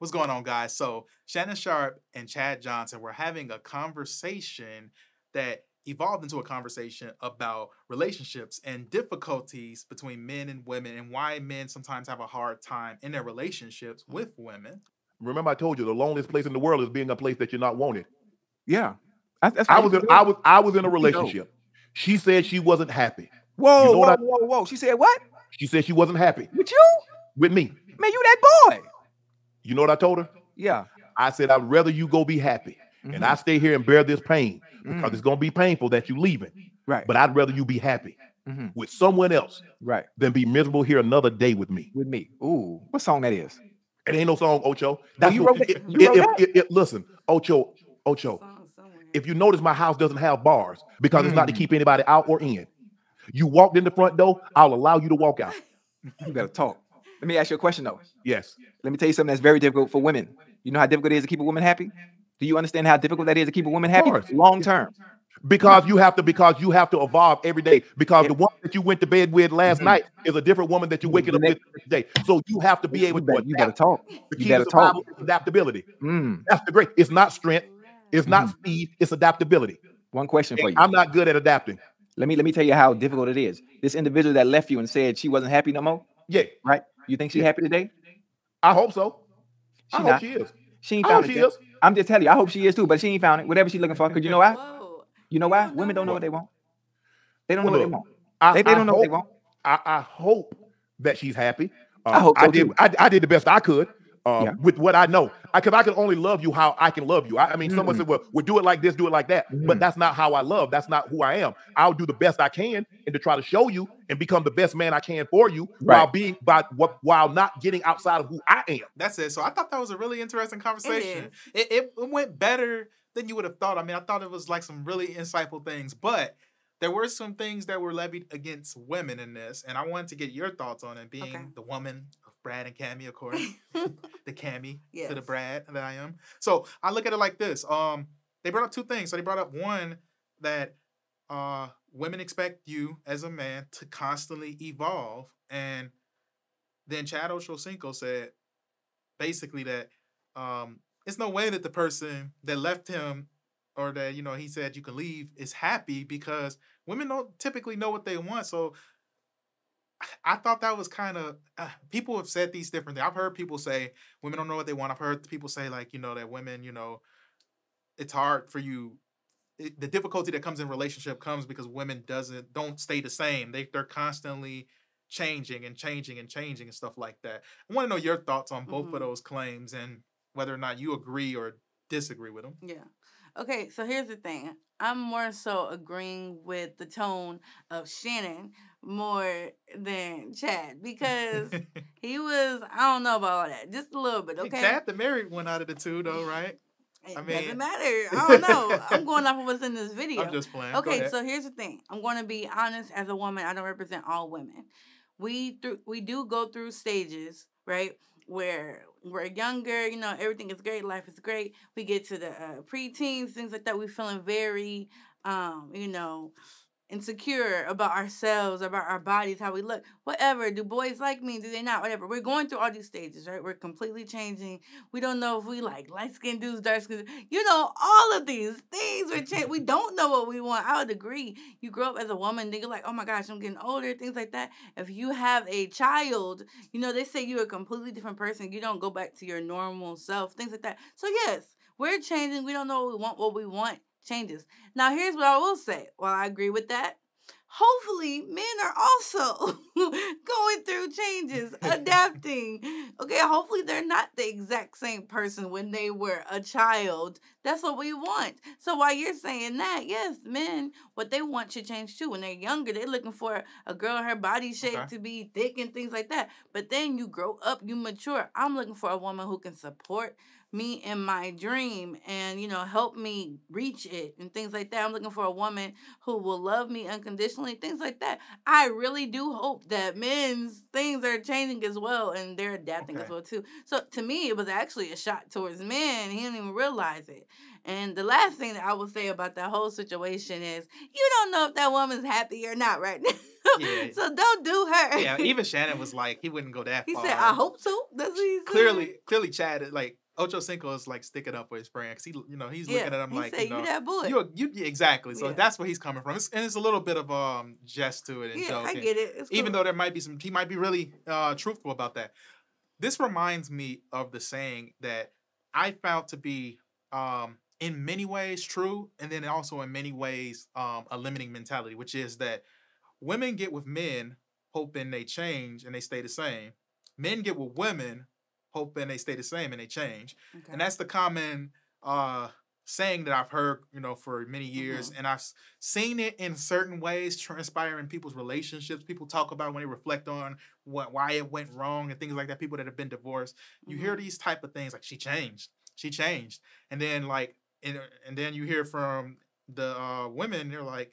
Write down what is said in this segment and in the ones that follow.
What's going on, guys? So, Shannon Sharp and Chad Johnson were having a conversation that evolved into a conversation about relationships and difficulties between men and women and why men sometimes have a hard time in their relationships with women. Remember, I told you the loneliest place in the world is being a place that you're not wanted. Yeah. That's how I you was in, feel. I was in a You know. relationship. She said she wasn't happy. Whoa, You know what whoa, whoa, whoa. She said what? She said she wasn't happy With you? with me. Man, you that boy. You know what I told her? Yeah. I said, I'd rather you go be happy. And I stay here and bear this pain because it's going to be painful that you leaving. Right. But I'd rather you be happy Mm-hmm. with someone else Right. than be miserable here another day with me. With me. Ooh, what song that is? It ain't no song, Ocho. You wrote that? You wrote that? Listen, Ocho, if you notice, my house doesn't have bars because it's not to keep anybody out or in. You walked in the front door, I'll allow you to walk out. You better talk. Let me ask you a question, though. Yes. Let me tell you something that's very difficult for women. You know how difficult it is to keep a woman happy? Do you understand how difficult that is to keep a woman happy? course. Long term. Because you have to evolve every day. Because the woman that you went to bed with last night is a different woman that you're waking up with today. So you have to be able to You better adapt. talk. The You key better to talk. survival is adaptability. Mm. That's the great. It's not strength. It's not speed. It's adaptability. One question for you. I'm not good at adapting. Let me tell you how difficult it is. This individual that left you and said she wasn't happy no more, Yeah, right? You think she's happy today? I hope so. I She hope not. she is. She ain't I hope found it she yet. is. I'm just telling you, I hope she is too, but she ain't found it. Whatever she's looking for, because you know why? Whoa. You know why? Women don't know what they want. They don't know Well, what they look, want. They don't know what they want. I hope that she's happy. I hope so too. I did the best I could Yeah. with what I know. Because I can only love you how I can love you. I mean, someone said, well, we'll do it like this, do it like that. But that's not how I love. That's not who I am. I'll do the best I can and to try to show you and become the best man I can for you Right. while not getting outside of who I am. That's it. So I thought that was a really interesting conversation. It went better than you would have thought. I mean, I thought it was like some really insightful things, but there were some things that were levied against women in this, and I wanted to get your thoughts on it, being the woman of Brad and Cammy, of course, the Cammy to the Yes. Brad that I am. So I look at it like this. They brought up two things. So they brought up one that women expect you as a man to constantly evolve, and then Chad Ochocinco said basically that it's no way that the person that left him or that he said you can leave is happy because women don't typically know what they want. So I thought that was kind of people have said these different things. I've heard people say women don't know what they want. I've heard people say like that women it's hard for you. The difficulty that comes in relationship comes because women don't stay the same. They're constantly changing and changing and changing and stuff like that. I want to know your thoughts on both of those claims and whether or not you agree or disagree with them. Yeah. Okay, so here's the thing. I'm more so agreeing with the tone of Shannon more than Chad because he was, I don't know about all that, just a little bit, okay? Chad the married one out of the two though, right? It I mean- doesn't matter. I don't know. I'm going off of what's in this video. I'm just playing. Go Okay, ahead. so here's the thing. I'm going to be honest as a woman. I don't represent all women. We do go through stages, right? Where we're younger, everything is great, life is great. We get to the preteens, things like that. We feeling very, insecure about ourselves, about our bodies, how we look, whatever. Do boys like me? Do they not? Whatever. We're going through all these stages, right? We're completely changing. We don't know if we like light-skinned dudes, dark-skinned, all of these things we're changing. We don't know what we want. I would agree. You grow up as a woman, then you're like, oh my gosh, I'm getting older, things like that. If you have a child, they say you're a completely different person. You don't go back to your normal self, things like that. So yes, we're changing. We don't know what we want changes. Now, here's what I will say. Well, I agree with that. Hopefully, men are also going through changes, adapting. Okay, hopefully they're not the exact same person when they were a child. That's what we want. So while you're saying that, yes, men, what they want should change too. When they're younger, they're looking for a girl, her body shape to be thick and things like that. But then you grow up, you mature. I'm looking for a woman who can support me in my dream and help me reach it and things like that. I'm looking for a woman who will love me unconditionally emotionally, things like that. I really do hope that men's things are changing as well, and they're adapting as Okay. well too. So to me, it was actually a shot towards men. He didn't even realize it. And the last thing that I will say about that whole situation is, you don't know if that woman's happy or not right now. Yeah. So don't do her. Yeah, even Shannon was like, he wouldn't go that He far. said, I hope so. That's what he said. Clearly, Chad, like, Ocho Cinco is like sticking up for his friend because he's looking at him he like, said, you that boy. yeah, exactly. So Yeah. that's where he's coming from. And it's a little bit of jest to it and Yeah, I joking. get it. It's Even cool. though there might be he might be really truthful about that. This reminds me of the saying that I found to be in many ways true, and then also in many ways a limiting mentality, which is that women get with men hoping they change and they stay the same. Men get with women hoping they stay the same and they change. Okay. And that's the common saying that I've heard, for many years. And I've seen it in certain ways transpire in people's relationships. People talk about when they reflect on why it went wrong and things like that. People that have been divorced. You hear these type of things like, she changed. And then and then you hear from the women, they're like,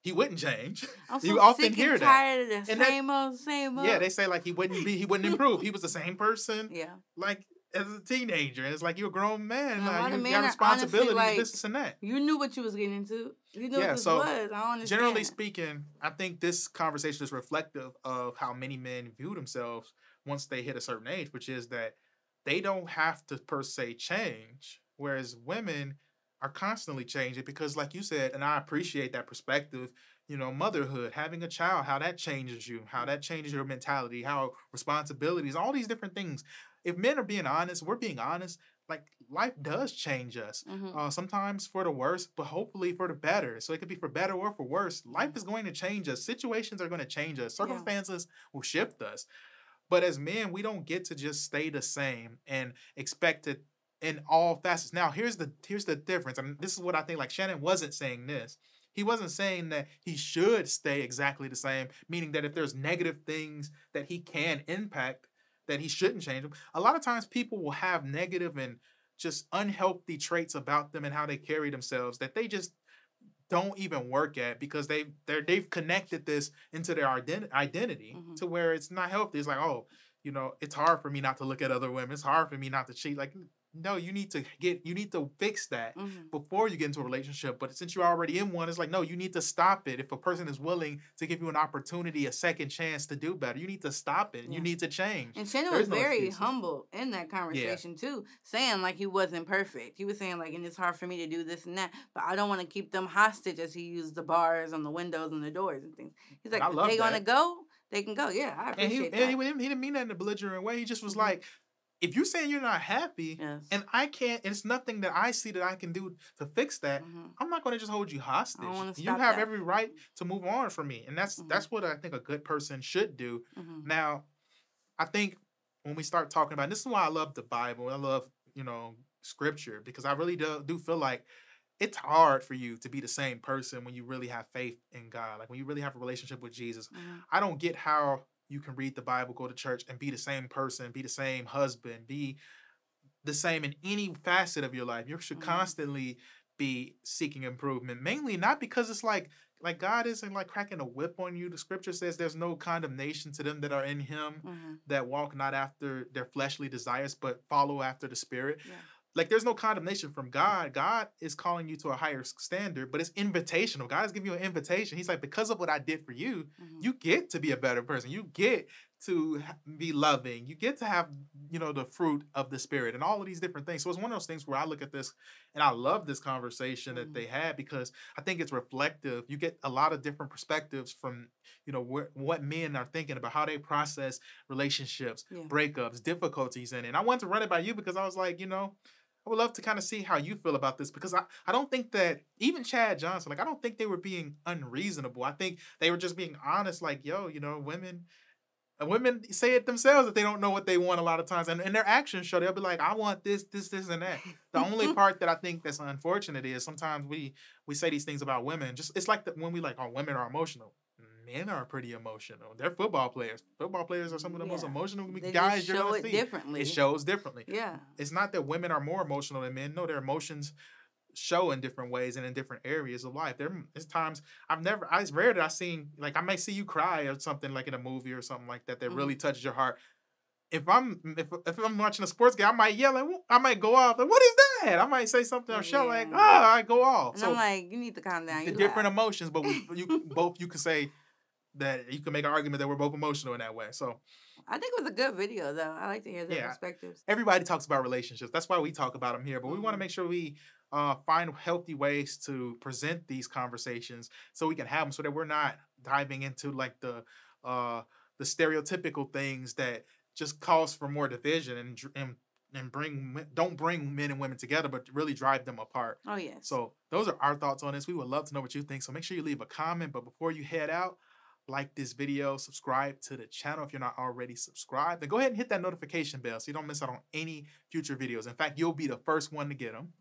he wouldn't change. I'm so You often sick hear and that. tired of the And that- same old. Yeah, they say like he wouldn't improve. He was the same person Yeah. like as a teenager. And it's like, you're a grown man. And a lot You of men got are responsibility, honestly, like, this and that. You knew what you was getting into. You knew Yeah, what this so was. I don't understand. Generally speaking, I think this conversation is reflective of how many men view themselves once they hit a certain age, which is that they don't have to per se change, whereas women are constantly changing because, like you said, and I appreciate that perspective, motherhood, having a child, how that changes you, how that changes your mentality, how responsibilities, all these different things. If men are being honest, we're being honest, like life does change us. Sometimes for the worse, but hopefully for the better. So it could be for better or for worse. Life is going to change us. Situations are going to change us. Circumstances will shift us. But as men, we don't get to just stay the same and expect it in all facets. Now, here's the difference. I mean, this is what I think. Like, Shannon wasn't saying this. He wasn't saying that he should stay exactly the same, meaning that if there's negative things that he can impact, that he shouldn't change them. A lot of times people will have negative and just unhealthy traits about them and how they carry themselves that they just don't even work at because they've connected this into their identity to where it's not healthy. It's like, oh, it's hard for me not to look at other women. It's hard for me not to cheat. Like, no, you need to fix that before you get into a relationship. But since you're already in one, it's like, no, you need to stop it. If a person is willing to give you an opportunity, a second chance to do better, you need to stop it. You need to change. And Shannon was very humble in that conversation too, saying like he wasn't perfect. He was saying like, and it's hard for me to do this and that, but I don't want to keep them hostage as he used the bars on the windows and the doors and things. He's like, if they gonna go, they can go. Yeah, I appreciate that. And he didn't mean that in a belligerent way. He just was like, if you're saying you're not happy and I can't, it's nothing that I see that I can do to fix that, I'm not going to just hold you hostage. You have every right to move on from me. And that's what I think a good person should do. Now, I think when we start talking about, this is why I love the Bible. I love, scripture, because I really do feel like it's hard for you to be the same person when you really have faith in God. Like when you really have a relationship with Jesus. I don't get how you can read the Bible, go to church, and be the same person, be the same husband, be the same in any facet of your life. You should constantly be seeking improvement, mainly not because it's like God isn't like cracking a whip on you. The scripture says there's no condemnation to them that are in him, that walk not after their fleshly desires, but follow after the Spirit. Yeah. Like, there's no condemnation from God. God is calling you to a higher standard, but it's invitational. God is giving you an invitation. He's like, because of what I did for you, you get to be a better person. You get to be loving. You get to have, the fruit of the Spirit and all of these different things. So it's one of those things where I look at this and I love this conversation that they had because I think it's reflective. You get a lot of different perspectives from, what men are thinking about, how they process relationships, breakups, difficulties in it. And I wanted to run it by you because I was like, I would love to kind of see how you feel about this because I don't think that even Chad Johnson, like, I don't think they were being unreasonable. I think they were just being honest, like, women say it themselves that they don't know what they want a lot of times. And their actions show, they'll be like, I want this, and that. The only part that I think that's unfortunate is sometimes we say these things about women. Just it's like when we like, oh, women are emotional. Men are pretty emotional. They're football players. Football players are some of the most emotional guys you're going to see. Differently. It shows differently. Yeah. It's not that women are more emotional than men. No, their emotions show in different ways and in different areas of life. There's times it's rare that I've seen, like, I may see you cry or something, like in a movie or something like that, that really touches your heart. If I'm watching a sports game, I might yell, I might go off, like, what is that? I might say something or show, like, I go off. And So I'm like, you need to calm down. the You different laugh. emotions, but you can say that, you can make an argument that we're both emotional in that way. So I think it was a good video, though. I like to hear their Yeah. perspectives. everybody talks about relationships. That's why we talk about them here. But we want to Mhm. make sure we find healthy ways to present these conversations so we can have them, so that we're not diving into like the stereotypical things that just cause for more division and don't bring men and women together, but really drive them apart. Oh, yes. So those are our thoughts on this. We would love to know what you think. So make sure you leave a comment. But before you head out, like this video, subscribe to the channel if you're not already subscribed, and go ahead and hit that notification bell so you don't miss out on any future videos. In fact, you'll be the first one to get them.